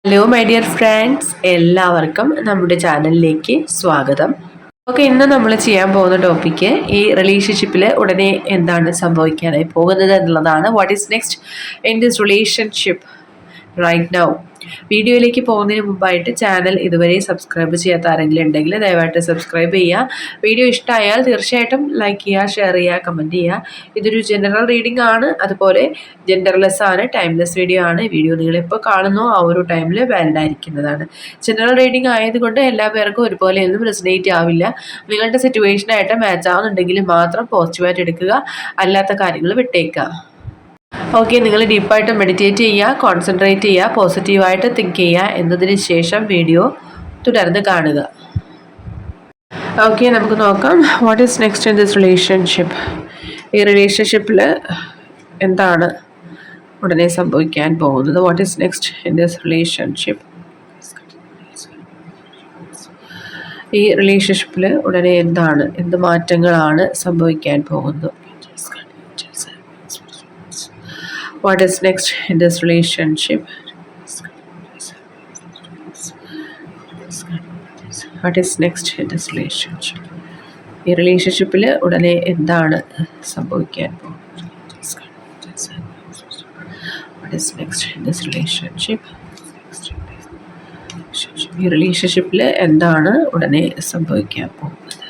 Hello my dear friends, എല്ലാവർക്കും നമ്മുടെ ചാനലിലേക്ക് സ്വാഗതം. ഓക്കെ, ഇന്ന് നമ്മൾ ചെയ്യാൻ പോകുന്ന ടോപ്പിക്ക് ഈ റിലേഷൻഷിപ്പിൽ ഉടനെ എന്താണ് സംഭവിക്കാനായി പോകുന്നത് എന്നുള്ളതാണ്. What is next in this relationship right now. വീഡിയോയിലേക്ക് പോകുന്നതിന് മുമ്പായിട്ട് ചാനൽ ഇതുവരെ സബ്സ്ക്രൈബ് ചെയ്യാത്ത ആരെങ്കിലും ഉണ്ടെങ്കിൽ ദയവായിട്ട് സബ്സ്ക്രൈബ് ചെയ്യുക. വീഡിയോ ഇഷ്ടമായാൽ തീർച്ചയായിട്ടും ലൈക്ക് ചെയ്യുക, ഷെയർ ചെയ്യുക, കമൻറ്റ് ചെയ്യുക. ഇതൊരു ജനറൽ റീഡിംഗ് ആണ്, അതുപോലെ ജെൻഡർലെസ് ആണ്, ടൈംലെസ് വീഡിയോ ആണ്. വീഡിയോ നിങ്ങളെപ്പോൾ കാണുന്നോ ആ ഒരു ടൈമിൽ വാലിഡ് ആയിരിക്കുന്നതാണ്. ജനറൽ റീഡിംഗ് ആയതുകൊണ്ട് എല്ലാ പേർക്കും ഒരുപോലെയൊന്നും റെസനേറ്റ് ആവില്ല. നിങ്ങളുടെ സിറ്റുവേഷനായിട്ട് മാച്ച് ആവുന്നുണ്ടെങ്കിൽ മാത്രം പോസിറ്റീവായിട്ട് എടുക്കുക, അല്ലാത്ത കാര്യങ്ങൾ വിട്ടേക്കുക. ഓക്കെ, നിങ്ങൾ ഡീപ്പായിട്ട് മെഡിറ്റേറ്റ് ചെയ്യുക, കോൺസെൻട്രേറ്റ് ചെയ്യുക, പോസിറ്റീവായിട്ട് തിങ്ക് ചെയ്യുക. എന്നതിന് ശേഷം വീഡിയോ തുടർന്ന് കാണുക. ഓക്കെ, നമുക്ക് നോക്കാം what is next in this relationship. ഈ റിലേഷൻഷിപ്പിൽ എന്താണ് ഉടനെ സംഭവിക്കാൻ പോകുന്നത്? What is next in this relationship. ഈ റിലേഷൻഷിപ്പിൽ ഉടനെ എന്ത് മാറ്റങ്ങളാണ് സംഭവിക്കാൻ പോകുന്നത്? What is next in this relationship? What is next in this relationship? ഈ റിലേഷൻഷിപ്പിൽ ഉടനെ എന്താണ് സംഭവിക്കാൻ പോകുന്നത്? What is next in this relationship? ഈ റിലേഷൻഷിപ്പിൽ എന്താണ് ഉടനെ സംഭവിക്കാൻ പോകുന്നത്?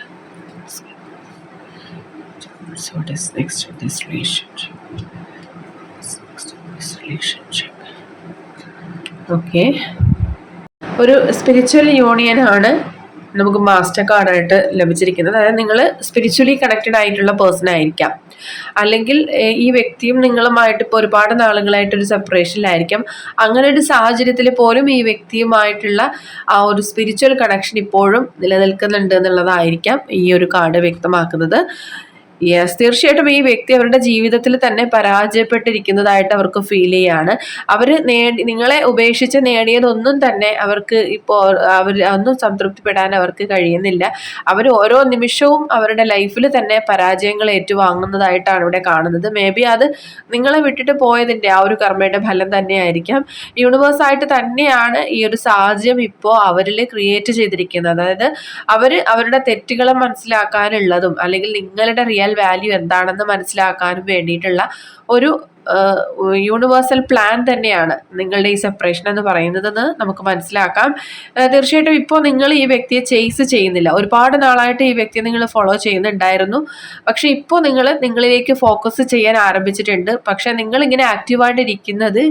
What is next in this relationship? Okay, ഒരു സ്പിരിച്വൽ യൂണിയൻ ആണ് നമുക്ക് മാസ്റ്റർ കാർഡായിട്ട് ലഭിച്ചിരിക്കുന്നത്. അതായത് നിങ്ങൾ സ്പിരിച്വലി കണക്റ്റഡ് ആയിട്ടുള്ള പേഴ്സൺ ആയിരിക്കാം, അല്ലെങ്കിൽ ഈ വ്യക്തിയും നിങ്ങളുമായിട്ട് ഇപ്പോൾ ഒരുപാട് നാളുകളായിട്ടൊരു സെപ്പറേഷനിലായിരിക്കാം. അങ്ങനെ ഒരു സാഹചര്യത്തിൽ പോലും ഈ വ്യക്തിയുമായിട്ടുള്ള ആ ഒരു സ്പിരിച്വൽ കണക്ഷൻ ഇപ്പോഴും നിലനിൽക്കുന്നുണ്ട് എന്നുള്ളതായിരിക്കാം ഈ ഒരു കാർഡ് വ്യക്തമാക്കുന്നത്. യെസ്, തീർച്ചയായിട്ടും ഈ വ്യക്തി അവരുടെ ജീവിതത്തിൽ തന്നെ പരാജയപ്പെട്ടിരിക്കുന്നതായിട്ട് അവർക്ക് ഫീൽ ചെയ്യാണ്. അവർ നിങ്ങളെ ഉപേക്ഷിച്ച് നേടിയതൊന്നും തന്നെ അവർക്ക് ഇപ്പോൾ ഒന്നും സംതൃപ്തിപ്പെടാൻ അവർക്ക് കഴിയുന്നില്ല. അവർ ഓരോ നിമിഷവും അവരുടെ ലൈഫിൽ തന്നെ പരാജയങ്ങൾ ഏറ്റുവാങ്ങുന്നതായിട്ടാണ് ഇവിടെ കാണുന്നത്. മേ ബി അത് നിങ്ങളെ വിട്ടിട്ട് പോയതിൻ്റെ ആ ഒരു കർമ്മയുടെ ഫലം തന്നെയായിരിക്കാം. യൂണിവേഴ്സായിട്ട് തന്നെയാണ് ഈ ഒരു സാഹചര്യം ഇപ്പോൾ അവരിൽ ക്രിയേറ്റ് ചെയ്തിരിക്കുന്നത്. അതായത് അവരുടെ തെറ്റുകളെ മനസ്സിലാക്കാനുള്ളതും, അല്ലെങ്കിൽ നിങ്ങളുടെ റിയൽ വാല്യൂ എന്താണെന്ന് മനസ്സിലാക്കാനും വേണ്ടിയിട്ടുള്ള ഒരു യൂണിവേഴ്സൽ പ്ലാൻ തന്നെയാണ് നിങ്ങളുടെ ഈ സെപ്പറേഷൻ എന്ന് പറയുന്നതെന്ന് നമുക്ക് മനസ്സിലാക്കാം. തീർച്ചയായിട്ടും ഇപ്പോൾ നിങ്ങൾ ഈ വ്യക്തിയെ ചേസ് ചെയ്യുന്നില്ല. ഒരുപാട് നാളായിട്ട് ഈ വ്യക്തിയെ നിങ്ങൾ ഫോളോ ചെയ്യുന്നുണ്ടായിരുന്നു. പക്ഷേ ഇപ്പോൾ നിങ്ങളിലേക്ക് ഫോക്കസ് ചെയ്യാൻ ആരംഭിച്ചിട്ടുണ്ട്. പക്ഷേ നിങ്ങളിങ്ങനെ ആക്റ്റീവായിട്ട് ഇരിക്കുന്നത്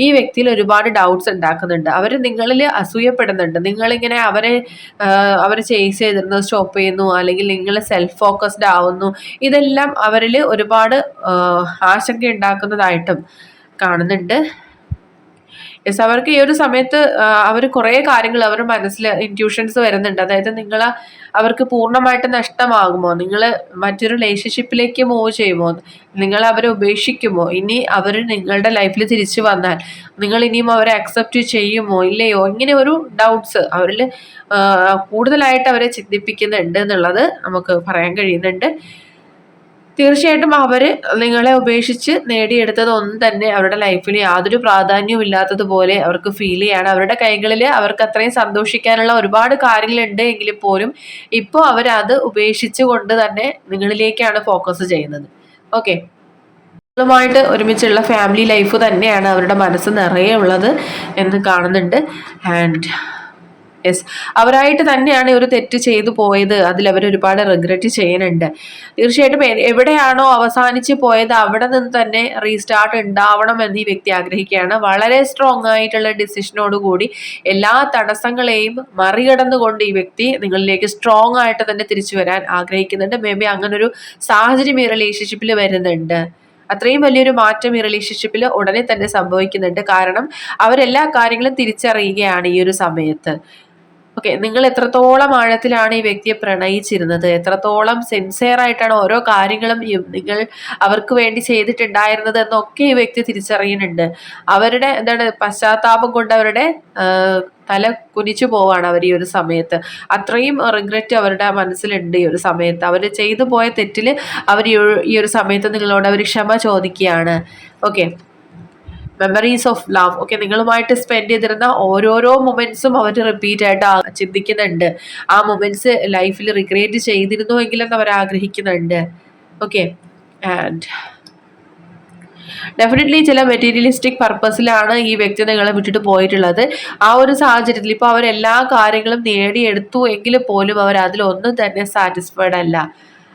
ഈ വ്യക്തിയിൽ ഒരുപാട് ഡൗട്ട്സ് ഉണ്ടാക്കുന്നുണ്ട്. അവർ നിങ്ങളിൽ അസൂയപ്പെടുന്നുണ്ട്. നിങ്ങളിങ്ങനെ അവരെ ചേസ് ചെയ്തിരുന്നത് സ്റ്റോപ്പ് ചെയ്യുന്നു, അല്ലെങ്കിൽ നിങ്ങൾ സെൽഫ് ഫോക്കസ്ഡ് ആവുന്നു. ഇതെല്ലാം അവരിൽ ഒരുപാട് ആശങ്ക ഉണ്ടാക്കുന്നതായിട്ടും കാണുന്നുണ്ട്. യെസ്, അവർക്ക് ഈ ഒരു സമയത്ത് അവർ കുറേ കാര്യങ്ങൾ അവരുടെ മനസ്സിൽ ഇൻറ്റ്യൂഷൻസ് വരുന്നുണ്ട്. അതായത് അവർക്ക് പൂർണ്ണമായിട്ട് നഷ്ടമാകുമോ, നിങ്ങൾ മറ്റൊരു റിലേഷൻഷിപ്പിലേക്ക് മൂവ് ചെയ്യുമോ, നിങ്ങൾ അവരെ ഉപേക്ഷിക്കുമോ, ഇനി അവർ നിങ്ങളുടെ ലൈഫിൽ തിരിച്ചു വന്നാൽ നിങ്ങൾ ഇനിയും അവരെ അക്സെപ്റ്റ് ചെയ്യുമോ ഇല്ലയോ, ഇങ്ങനെ ഒരു ഡൗട്ട്സ് അവരിൽ കൂടുതലായിട്ട് അവരെ ചിന്തിപ്പിക്കുന്നുണ്ട് എന്നുള്ളത് നമുക്ക് പറയാൻ കഴിയുന്നുണ്ട്. തീർച്ചയായിട്ടും അവർ നിങ്ങളെ ഉപേക്ഷിച്ച് നേടിയെടുത്തതൊന്നും തന്നെ അവരുടെ ലൈഫിൽ യാതൊരു പ്രാധാന്യവും ഇല്ലാത്തതുപോലെ അവർക്ക് ഫീൽ ചെയ്യാണ്. അവരുടെ കൈകളിൽ അവർക്ക് അത്രയും സന്തോഷിക്കാനുള്ള ഒരുപാട് കാര്യങ്ങളുണ്ട് എങ്കിൽ പോലും ഇപ്പോൾ അവരത് ഉപേക്ഷിച്ചുകൊണ്ട് തന്നെ നിങ്ങളിലേക്കാണ് ഫോക്കസ് ചെയ്യുന്നത്. ഓക്കെ, നിങ്ങളുമായിട്ട് ഒരുമിച്ചുള്ള ഫാമിലി ലൈഫ് തന്നെയാണ് അവരുടെ മനസ്സ് നിറയെ ഉള്ളത് എന്ന് കാണുന്നുണ്ട്. ആൻഡ് യെസ്, അവരായിട്ട് തന്നെയാണ് ഒരു തെറ്റ് ചെയ്തു പോയത്. അതിലവർ ഒരുപാട് റിഗ്രറ്റ് ചെയ്യുന്നുണ്ട്. തീർച്ചയായിട്ടും എവിടെയാണോ അവസാനിച്ച് പോയത് അവിടെ നിന്ന് തന്നെ റീസ്റ്റാർട്ട് ഉണ്ടാവണം എന്ന് ഈ വ്യക്തി ആഗ്രഹിക്കുകയാണ്. വളരെ സ്ട്രോങ് ആയിട്ടുള്ള ഡിസിഷനോടുകൂടി എല്ലാ തടസ്സങ്ങളെയും മറികടന്നുകൊണ്ട് ഈ വ്യക്തി നിങ്ങളിലേക്ക് സ്ട്രോങ് ആയിട്ട് തന്നെ തിരിച്ചു വരാൻ ആഗ്രഹിക്കുന്നുണ്ട്. മേ ബി അങ്ങനൊരു സാഹചര്യം ഈ റിലേഷൻഷിപ്പിൽ വരുന്നുണ്ട്. അത്രയും വലിയൊരു മാറ്റം ഈ റിലേഷൻഷിപ്പിൽ ഉടനെ തന്നെ സംഭവിക്കുന്നുണ്ട്. കാരണം അവരെല്ലാ കാര്യങ്ങളും തിരിച്ചറിയുകയാണ് ഈ ഒരു സമയത്ത്. ഓക്കെ, നിങ്ങൾ എത്രത്തോളം ആഴത്തിലാണ് ഈ വ്യക്തിയെ പ്രണയിച്ചിരുന്നത്, എത്രത്തോളം സിൻസിയർ ആയിട്ടാണ് ഓരോ കാര്യങ്ങളും നിങ്ങൾ അവർക്ക് വേണ്ടി ചെയ്തിട്ടുണ്ടായിരുന്നത് എന്നൊക്കെ ഈ വ്യക്തി തിരിച്ചറിയുന്നുണ്ട്. അവരുടെ പശ്ചാത്താപം കൊണ്ട് അവരുടെ തല കുനിച്ചു പോവാണ് അവർ ഈ ഒരു സമയത്ത്. അത്രയും റിഗ്രറ്റ് അവരുടെ മനസ്സിലുണ്ട് ഈ ഒരു സമയത്ത്. അവർ ചെയ്തു പോയ തെറ്റിൽ അവർ ഈ ഒരു സമയത്ത് നിങ്ങളോട് അവർ ക്ഷമ ചോദിക്കുകയാണ്. Okay, memories of love. Okay, നിങ്ങളുമായിട്ട് സ്പെൻഡ് ചെയ്തിരുന്ന ഓരോരോ മൊമെന്റ്സും അവർ റിപ്പീറ്റ് ആയിട്ട് ചിന്തിക്കുന്നുണ്ട്. ആ മൊമെന്റ്സ് ലൈഫിൽ റിക്രിയേറ്റ് ചെയ്തിരുന്നു എങ്കിലെന്ന് അവർ ആഗ്രഹിക്കുന്നുണ്ട്. ഓക്കെ, ആൻഡ് ഡെഫിനറ്റ്ലി ചില മെറ്റീരിയലിസ്റ്റിക് പർപ്പസിലാണ് ഈ വ്യക്തി നിങ്ങളെ വിട്ടിട്ട് പോയിട്ടുള്ളത്. ആ ഒരു സാഹചര്യത്തിൽ ഇപ്പോൾ അവരെല്ലാ കാര്യങ്ങളും നേടിയെടുത്തു എങ്കിൽ പോലും അവർ അതിലൊന്നും തന്നെ സാറ്റിസ്ഫൈഡ് അല്ല.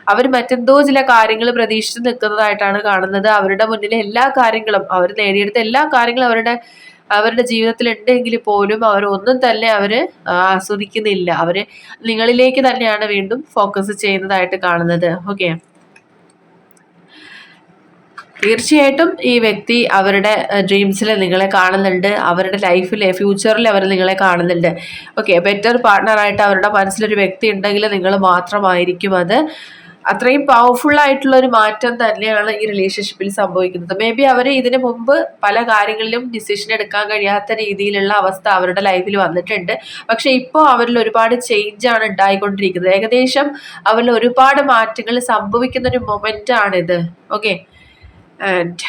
അവർ മറ്റെന്തോ ചില കാര്യങ്ങൾ പ്രതീക്ഷിച്ച് നിൽക്കുന്നതായിട്ടാണ് കാണുന്നത്. അവരുടെ മുന്നിൽ എല്ലാ കാര്യങ്ങളും, അവർ നേടിയെടുത്ത എല്ലാ കാര്യങ്ങളും അവരുടെ ജീവിതത്തിൽ ഉണ്ടെങ്കിൽ പോലും അവർ ഒന്നും തന്നെ ആസ്വദിക്കുന്നില്ല. അവര് നിങ്ങളിലേക്ക് തന്നെയാണ് വീണ്ടും ഫോക്കസ് ചെയ്യുന്നതായിട്ട് കാണുന്നത്. ഓക്കെ, തീർച്ചയായിട്ടും ഈ വ്യക്തി അവരുടെ ഡ്രീംസിൽ നിങ്ങളെ കാണുന്നുണ്ട്. അവരുടെ ലൈഫിൽ ഫ്യൂച്ചറിൽ അവർ നിങ്ങളെ കാണുന്നുണ്ട്. ഓക്കെ, ബെറ്റർ പാർട്ട്ണറായിട്ട് അവരുടെ മനസ്സിലൊരു വ്യക്തി ഉണ്ടെങ്കിൽ നിങ്ങൾ മാത്രമായിരിക്കും അത്. അത്രയും പവർഫുൾ ആയിട്ടുള്ള ഒരു മാറ്റം തന്നെയാണ് ഈ റിലേഷൻഷിപ്പിൽ സംഭവിക്കുന്നത്. മേ ബി അവർ ഇതിനു മുമ്പ് പല കാര്യങ്ങളിലും ഡിസിഷൻ എടുക്കാൻ കഴിയാത്ത രീതിയിലുള്ള അവസ്ഥ അവരുടെ ലൈഫിൽ വന്നിട്ടുണ്ട്. പക്ഷെ ഇപ്പോൾ അവരിൽ ഒരുപാട് ചേഞ്ച് ആണ് ഉണ്ടായിക്കൊണ്ടിരിക്കുന്നത്. ഏകദേശം അവരിൽ ഒരുപാട് മാറ്റങ്ങൾ സംഭവിക്കുന്ന ഒരു മൊമെന്റ് ആണിത്. ഓക്കെ, ആൻഡ്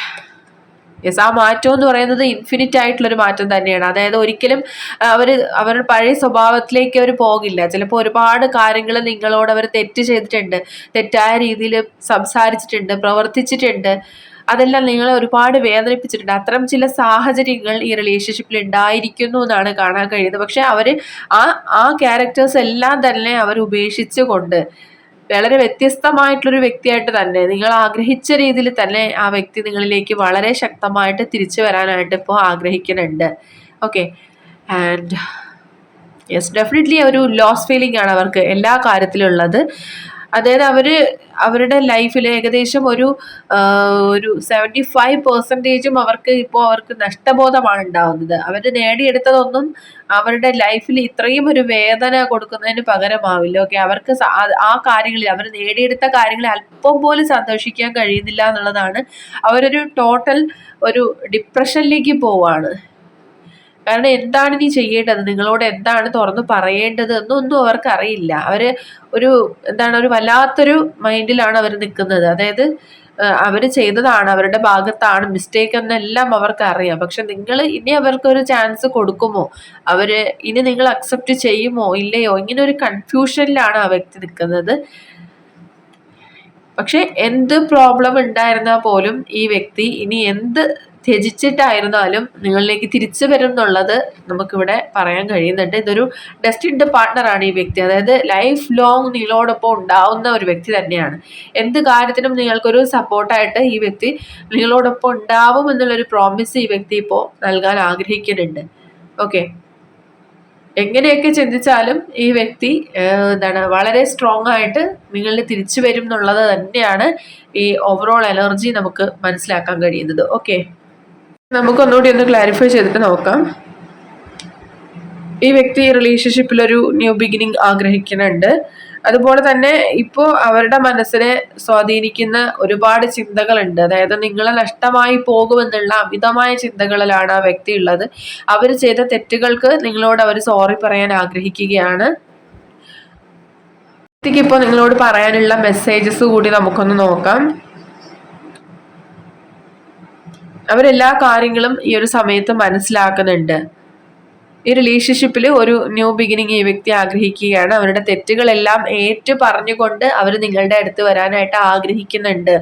യെസ്, ആ മാറ്റം എന്ന് പറയുന്നത് ഇൻഫിനിറ്റ് ആയിട്ടുള്ളൊരു മാറ്റം തന്നെയാണ്. അതായത് ഒരിക്കലും അവരുടെ പഴയ സ്വഭാവത്തിലേക്ക് അവർ പോകില്ല. ചിലപ്പോൾ ഒരുപാട് കാര്യങ്ങൾ നിങ്ങളോട് അവർ തെറ്റ് ചെയ്തിട്ടുണ്ട്, തെറ്റായ രീതിയിൽ സംസാരിച്ചിട്ടുണ്ട്, പ്രവർത്തിച്ചിട്ടുണ്ട്. അതെല്ലാം നിങ്ങളെ ഒരുപാട് വേദനിപ്പിച്ചിട്ടുണ്ട്. അത്തരം ചില സാഹചര്യങ്ങൾ ഈ റിലേഷൻഷിപ്പിൽ ഉണ്ടായിരിക്കുന്നു എന്നാണ് കാണാൻ കഴിയുന്നത്. പക്ഷെ ആ ക്യാരക്ടേഴ്സ് എല്ലാം തന്നെ അവർ ഉപേക്ഷിച്ചുകൊണ്ട് വളരെ വ്യത്യസ്തമായിട്ടുള്ളൊരു വ്യക്തിയായിട്ട് തന്നെ, നിങ്ങൾ ആഗ്രഹിച്ച രീതിയിൽ തന്നെ ആ വ്യക്തി നിങ്ങളിലേക്ക് വളരെ ശക്തമായിട്ട് തിരിച്ചു വരാനായിട്ട് ഇപ്പോൾ ആഗ്രഹിക്കുന്നുണ്ട്. ഓക്കെ, ആൻഡ് യെസ്, ഡെഫിനറ്റ്ലി ഒരു ലോസ് ഫീലിംഗ് ആണ് അവർക്ക് എല്ലാ കാര്യത്തിലുള്ളത്. അതായത് അവരുടെ ലൈഫിൽ ഏകദേശം ഒരു 75% അവർക്ക് നഷ്ടബോധമാണ് ഉണ്ടാവുന്നത്. അവർ നേടിയെടുത്തതൊന്നും അവരുടെ ലൈഫിൽ ഇത്രയും ഒരു വേദന കൊടുക്കുന്നതിന് പകരമാവില്ല. ഓക്കെ, അവർക്ക് ആ കാര്യങ്ങളിൽ, അവർ നേടിയെടുത്ത കാര്യങ്ങളിൽ അല്പം പോലും സന്തോഷിക്കാൻ കഴിയുന്നില്ല എന്നുള്ളതാണ്. അവരൊരു ടോട്ടൽ ഒരു ഡിപ്രഷനിലേക്ക് പോവാണ്. കാരണം എന്താണ് ഇനി ചെയ്യേണ്ടത്, നിങ്ങളോട് എന്താണ് തുറന്നു പറയേണ്ടത് എന്നൊന്നും അവർക്ക് അറിയില്ല. ഒരു വല്ലാത്തൊരു മൈൻഡിലാണ് അവർ നിൽക്കുന്നത്. അതായത് അവർ ചെയ്തതാണ്, അവരുടെ ഭാഗത്താണ് മിസ്റ്റേക്ക് എന്നെല്ലാം അവർക്ക് അറിയാം. പക്ഷെ നിങ്ങൾ ഇനി അവർക്കൊരു ചാൻസ് കൊടുക്കുമോ, ഇനി നിങ്ങൾ അക്സെപ്റ്റ് ചെയ്യുമോ ഇല്ലയോ, ഇങ്ങനെ ഒരു കൺഫ്യൂഷനിലാണ് ആ വ്യക്തി നിൽക്കുന്നത്. പക്ഷെ എന്ത് പ്രോബ്ലം ഉണ്ടായിരുന്നാൽ പോലും ഈ വ്യക്തി ഇനി എന്ത് ത്യജിച്ചിട്ടായിരുന്നാലും നിങ്ങളിലേക്ക് തിരിച്ചു വരും എന്നുള്ളത് നമുക്കിവിടെ പറയാൻ കഴിയുന്നുണ്ട്. ഇതൊരു ഡെസ്റ്റിൻഡ് പാർട്ട്ണറാണ് ഈ വ്യക്തി. അതായത് ലൈഫ് ലോങ് നിങ്ങളോടൊപ്പം ഉണ്ടാവുന്ന ഒരു വ്യക്തി തന്നെയാണ്. എന്ത് കാര്യത്തിനും നിങ്ങൾക്കൊരു സപ്പോർട്ടായിട്ട് ഈ വ്യക്തി നിങ്ങളോടൊപ്പം ഉണ്ടാവും എന്നുള്ളൊരു പ്രോമിസ് ഈ വ്യക്തി ഇപ്പോൾ നൽകാൻ ആഗ്രഹിക്കുന്നുണ്ട്. ഓക്കെ, എങ്ങനെയൊക്കെ ചിന്തിച്ചാലും ഈ വ്യക്തി വളരെ സ്ട്രോങ് ആയിട്ട് നിങ്ങളിൽ തിരിച്ചു വരും എന്നുള്ളത് തന്നെയാണ് ഈ ഓവറോൾ എനർജി നമുക്ക് മനസ്സിലാക്കാൻ കഴിയുന്നത്. ഓക്കെ, നമുക്കൊന്നുകൂടി ഒന്ന് ക്ലാരിഫൈ ചെയ്തിട്ട് നോക്കാം. ഈ വ്യക്തി റിലേഷൻഷിപ്പിൽ ഒരു ന്യൂ ബിഗിനിങ് ആഗ്രഹിക്കുന്നുണ്ട്. അതുപോലെ തന്നെ ഇപ്പോൾ അവരുടെ മനസ്സിനെ സ്വാധീനിക്കുന്ന ഒരുപാട് ചിന്തകളുണ്ട്. അതായത് നിങ്ങളെ നഷ്ടമായി പോകുമെന്നുള്ള അമിതമായ ചിന്തകളിലാണ് ആ വ്യക്തി ഉള്ളത്. അവർ ചെയ്ത തെറ്റുകൾക്ക് നിങ്ങളോട് അവർ സോറി പറയാൻ ആഗ്രഹിക്കുകയാണ്. വ്യക്തിക്ക് ഇപ്പോൾ നിങ്ങളോട് പറയാനുള്ള മെസ്സേജസ് കൂടി നമുക്കൊന്ന് നോക്കാം. അവരെല്ലാ കാര്യങ്ങളും ഈ ഒരു സമയത്ത് മനസ്സിലാക്കുന്നുണ്ട്. ഈ റിലേഷൻഷിപ്പിൽ ഒരു ന്യൂ ബിഗിനിങ് ഈ വ്യക്തി ആഗ്രഹിക്കുകയാണ്. അവരുടെ തെറ്റുകളെല്ലാം ഏറ്റു പറഞ്ഞുകൊണ്ട് അവർ നിങ്ങളുടെ അടുത്ത് വരാനായിട്ട് ആഗ്രഹിക്കുന്നുണ്ട്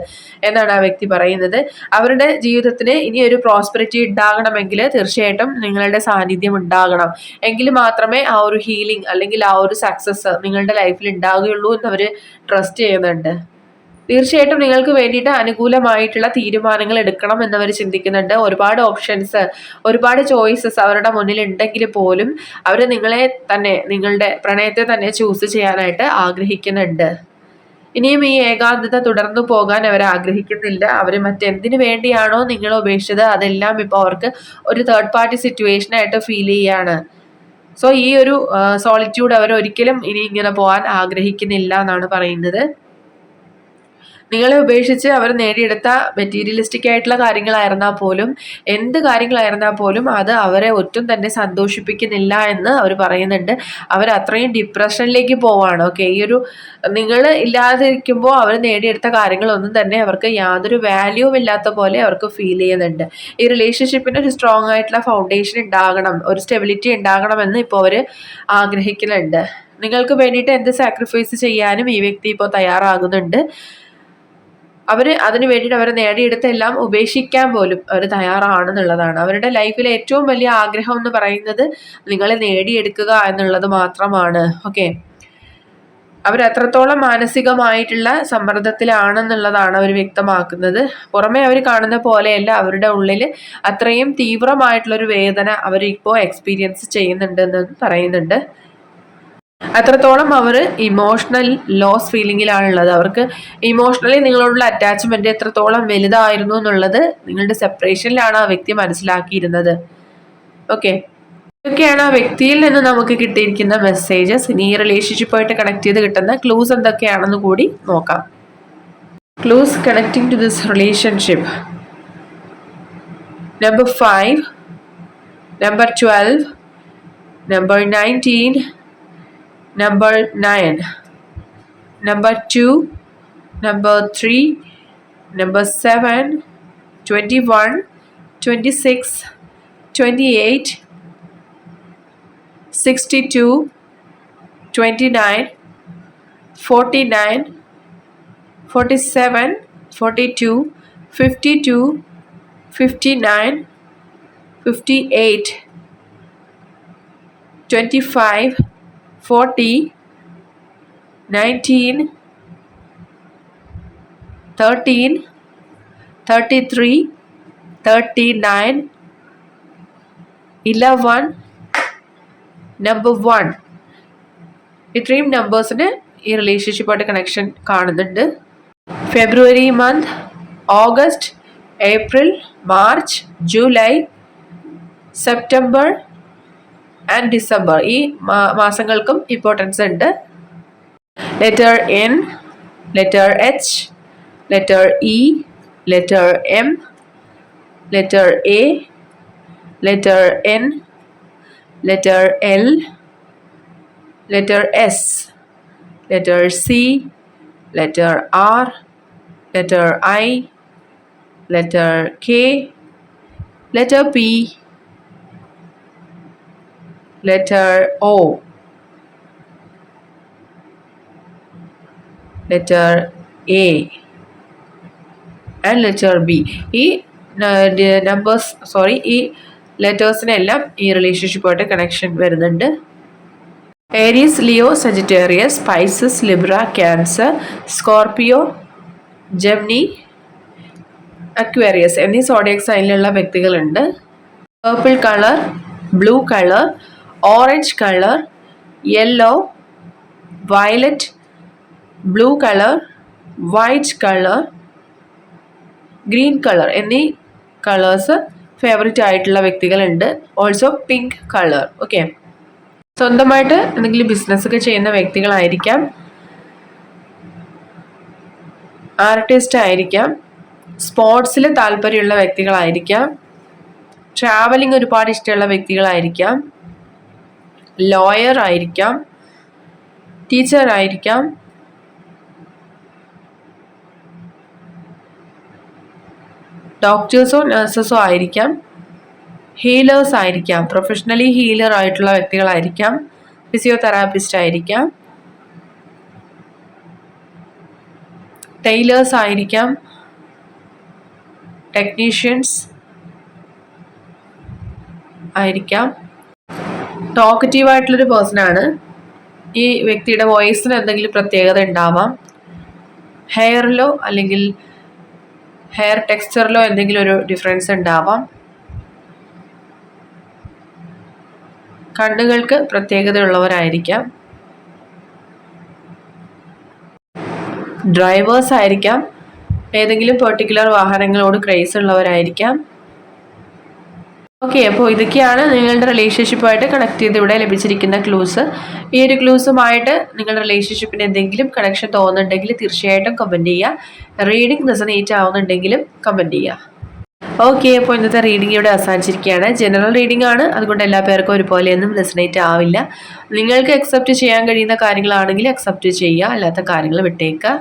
എന്നാണ് ആ വ്യക്തി പറയുന്നത്. അവരുടെ ജീവിതത്തിന് ഇനി ഒരു പ്രോസ്പെറിറ്റി ഉണ്ടാകണമെങ്കിൽ തീർച്ചയായിട്ടും നിങ്ങളുടെ സാന്നിധ്യം ഉണ്ടാകണം. എങ്കിൽ മാത്രമേ ആ ഒരു ഹീലിംഗ് അല്ലെങ്കിൽ ആ ഒരു സക്സസ് നിങ്ങളുടെ ലൈഫിൽ ഉണ്ടാകുകയുള്ളൂ എന്ന് അവർ ട്രസ്റ്റ് ചെയ്യുന്നുണ്ട്. തീർച്ചയായിട്ടും നിങ്ങൾക്ക് വേണ്ടിയിട്ട് അനുകൂലമായിട്ടുള്ള തീരുമാനങ്ങൾ എടുക്കണം എന്നവർ ചിന്തിക്കുന്നുണ്ട്. ഒരുപാട് ഓപ്ഷൻസ്, ഒരുപാട് ചോയ്സസ് അവരുടെ മുന്നിൽ ഉണ്ടെങ്കിൽ പോലും അവർ നിങ്ങളുടെ പ്രണയത്തെ തന്നെ ചൂസ് ചെയ്യാനായിട്ട് ആഗ്രഹിക്കുന്നുണ്ട്. ഇനിയും ഈ ഏകാന്തത തുടർന്നു പോകാൻ അവർ ആഗ്രഹിക്കുന്നില്ല. അവർ മറ്റെന്തിനു വേണ്ടിയാണോ നിങ്ങൾ ഉപേക്ഷിച്ചത് അതെല്ലാം ഇപ്പോൾ അവർക്ക് ഒരു തേർഡ് പാർട്ടി സിറ്റുവേഷൻ ആയിട്ട് ഫീൽ ചെയ്യാണ്. സോ ഈ ഒരു സോളിറ്റ്യൂഡ് അവർ ഒരിക്കലും ഇനി ഇങ്ങനെ പോകാൻ ആഗ്രഹിക്കുന്നില്ല എന്നാണ് പറയുന്നത്. നിങ്ങളെ ഉപേക്ഷിച്ച് അവർ നേടിയെടുത്ത മെറ്റീരിയലിസ്റ്റിക് ആയിട്ടുള്ള കാര്യങ്ങളായിരുന്നാൽ പോലും, എന്ത് കാര്യങ്ങളായിരുന്നാൽ പോലും അത് അവരെ ഒട്ടും തന്നെ സന്തോഷിപ്പിക്കുന്നില്ല എന്ന് അവർ പറയുന്നുണ്ട്. അവർ അത്രയും ഡിപ്രഷനിലേക്ക് പോവാണ്. ഓക്കെ, ഈ ഒരു നിങ്ങൾ ഇല്ലാതിരിക്കുമ്പോൾ അവർ നേടിയെടുത്ത കാര്യങ്ങളൊന്നും തന്നെ അവർക്ക് യാതൊരു വാല്യൂവും ഇല്ലാത്ത പോലെ അവർക്ക് ഫീൽ ചെയ്യുന്നുണ്ട്. ഈ റിലേഷൻഷിപ്പിന് ഒരു സ്ട്രോങ് ആയിട്ടുള്ള ഫൗണ്ടേഷൻ ഉണ്ടാകണം, ഒരു സ്റ്റെബിലിറ്റി ഉണ്ടാകണമെന്ന് ഇപ്പോൾ അവർ ആഗ്രഹിക്കുന്നുണ്ട്. നിങ്ങൾക്ക് വേണ്ടിയിട്ട് എന്ത് സാക്രിഫൈസ് ചെയ്യാനും ഈ വ്യക്തി ഇപ്പോൾ തയ്യാറാകുന്നുണ്ട്. അതിന് വേണ്ടിയിട്ട് അവർ നേടിയെടുത്ത എല്ലാം ഉപേക്ഷിക്കാൻ പോലും അവർ തയ്യാറാണെന്നുള്ളതാണ്. അവരുടെ ലൈഫിലെ ഏറ്റവും വലിയ ആഗ്രഹം എന്ന് പറയുന്നത് നിങ്ങളെ നേടിയെടുക്കുക എന്നുള്ളത് മാത്രമാണ്. ഓക്കെ, അവർ എത്രത്തോളം മാനസികമായിട്ടുള്ള സമ്മർദ്ദത്തിലാണെന്നുള്ളതാണ് അവർ വ്യക്തമാക്കുന്നത്. പുറമെ അവർ കാണുന്ന പോലെയല്ല, അവരുടെ ഉള്ളിൽ അത്രയും തീവ്രമായിട്ടുള്ളൊരു വേദന അവരിപ്പോൾ എക്സ്പീരിയൻസ് ചെയ്യുന്നുണ്ടെന്ന് പറയുന്നുണ്ട്. അത്രത്തോളം അവർ ഇമോഷണൽ ലോസ് ഫീലിങ്ങിലാണുള്ളത്. അവർക്ക് ഇമോഷണലി നിങ്ങളോടുള്ള അറ്റാച്ച്മെന്റ് എത്രത്തോളം വലുതായിരുന്നു എന്നുള്ളത് നിങ്ങളുടെ സെപ്പറേഷനിലാണ് ആ വ്യക്തി മനസ്സിലാക്കിയിരുന്നത്. ഓക്കെ, ഇതൊക്കെയാണ് ആ വ്യക്തിയിൽ നിന്ന് നമുക്ക് കിട്ടിയിരിക്കുന്ന മെസ്സേജസ്. ഇനി ഈ റിലേഷൻഷിപ്പായിട്ട് കണക്ട് ചെയ്ത് കിട്ടുന്ന ക്ലൂസ് എന്തൊക്കെയാണെന്ന് കൂടി നോക്കാം. Clues connecting to this relationship: number 5, number 12, number 19, number 9, number 2, number 3, number 7, 21, 26, 28, 62, 29, 49, 47, 42, 52, 59, 58, 25, 40, 19, 13, 33, 39, 11, number 1. ഇത്രയും നമ്പേഴ്സിന് ഈ റിലേഷൻഷിപ്പായിട്ട് കണക്ഷൻ കാണുന്നുണ്ട്. February month, August, April, March, July, September and December, ഈ മാസങ്ങൾക്കും ഇമ്പോർട്ടൻസ് ഉണ്ട്. Letter N, letter H, letter E, letter M, letter A, letter N, letter L, letter S, letter C, letter R, letter I, letter K, letter P, letter O, letter A and letter B. ഈ ഈ ലെറ്റേഴ്സിനെല്ലാം ഈ റിലേഷൻഷിപ്പായിട്ട് connection വരുന്നുണ്ട്. Aries, Leo, Sagittarius, Pisces, Libra, Cancer, Scorpio, Gemini, Aquarius എന്നീ zodiac സൈനിലുള്ള വ്യക്തികളുണ്ട്. Purple colour, blue colour, orange color, yellow, violet, blue color, white color, green color എന്നീ കളേഴ്സ് ഫേവറേറ്റ് ആയിട്ടുള്ള വ്യക്തികളുണ്ട്. Also pink colour. ഓക്കെ, സ്വന്തമായിട്ട് എന്തെങ്കിലും business ഒക്കെ ചെയ്യുന്ന വ്യക്തികളായിരിക്കാം, ആർട്ടിസ്റ്റ് ആയിരിക്കാം, സ്പോർട്സിൽ താല്പര്യമുള്ള വ്യക്തികളായിരിക്കാം, ട്രാവലിംഗ് ഒരുപാട് ഇഷ്ടമുള്ള വ്യക്തികളായിരിക്കാം, ലോയർ ആയിരിക്കാം, ടീച്ചർ ആയിരിക്കാം, ഡോക്ടേഴ്സോ നഴ്സസോ ആയിരിക്കാം, ഹീലേഴ്സ് ആയിരിക്കാം, പ്രൊഫഷണലി ഹീലർ ആയിട്ടുള്ള വ്യക്തികളായിരിക്കാം, ഫിസിയോതെറാപ്പിസ്റ്റ് ആയിരിക്കാം, ടൈലേഴ്സ് ആയിരിക്കാം, ടെക്നീഷ്യൻസ് ആയിരിക്കാം. ടോക്കറ്റീവ് ആയിട്ടുള്ളൊരു പേഴ്സൺ ആണ്. ഈ വ്യക്തിയുടെ വോയിസിന് എന്തെങ്കിലും പ്രത്യേകത ഉണ്ടാവാം. ഹെയറിലോ അല്ലെങ്കിൽ ഹെയർ ടെക്സ്ചറിലോ എന്തെങ്കിലും ഒരു ഡിഫറൻസ് ഉണ്ടാവാം. കണ്ണുകൾക്ക് പ്രത്യേകതയുള്ളവരായിരിക്കാം. ഡ്രൈവേഴ്സ് ആയിരിക്കാം. ഏതെങ്കിലും പെർട്ടിക്കുലർ വാഹനങ്ങളോട് ക്രേസ് ഉള്ളവരായിരിക്കാം. ഓക്കെ, അപ്പോൾ ഇതൊക്കെയാണ് നിങ്ങളുടെ റിലേഷൻഷിപ്പുമായിട്ട് കണക്ട് ചെയ്ത് ഇവിടെ ലഭിച്ചിരിക്കുന്ന ക്ലൂസ്. ഈ ഒരു ക്ലൂസുമായിട്ട് നിങ്ങളുടെ റിലേഷൻഷിപ്പിന് എന്തെങ്കിലും കണക്ഷൻ തോന്നുന്നുണ്ടെങ്കിൽ തീർച്ചയായിട്ടും കമൻറ്റ് ചെയ്യുക. റീഡിംഗ് റെസണേറ്റ് ആവുന്നുണ്ടെങ്കിലും കമൻറ്റ് ചെയ്യുക. ഓക്കെ, അപ്പോൾ ഇന്നത്തെ റീഡിംഗ് ഇവിടെ അവസാനിച്ചിരിക്കുകയാണ്. ജനറൽ റീഡിംഗ് ആണ്, അതുകൊണ്ട് എല്ലാ പേർക്കും ഒരുപോലെയൊന്നും റെസണേറ്റ് ആവില്ല. നിങ്ങൾക്ക് അക്സെപ്റ്റ് ചെയ്യാൻ കഴിയുന്ന കാര്യങ്ങളാണെങ്കിൽ അക്സെപ്റ്റ് ചെയ്യുക, അല്ലാത്ത കാര്യങ്ങൾ വിട്ടേക്കുക.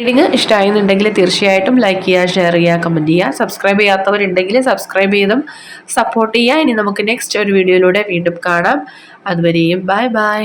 റീഡിംഗ് ഇഷ്ടമായെന്നുണ്ടെങ്കിൽ തീർച്ചയായിട്ടും ലൈക്ക് ചെയ്യുക, ഷെയർ ചെയ്യുക, കമൻറ്റ് ചെയ്യുക. സബ്സ്ക്രൈബ് ചെയ്യാത്തവരുണ്ടെങ്കിൽ സബ്സ്ക്രൈബ് ചെയ്തും സപ്പോർട്ട് ചെയ്യുക. ഇനി നമുക്ക് നെക്സ്റ്റ് ഒരു വീഡിയോയിലൂടെ വീണ്ടും കാണാം. അതുവരെയും ബൈ ബൈ.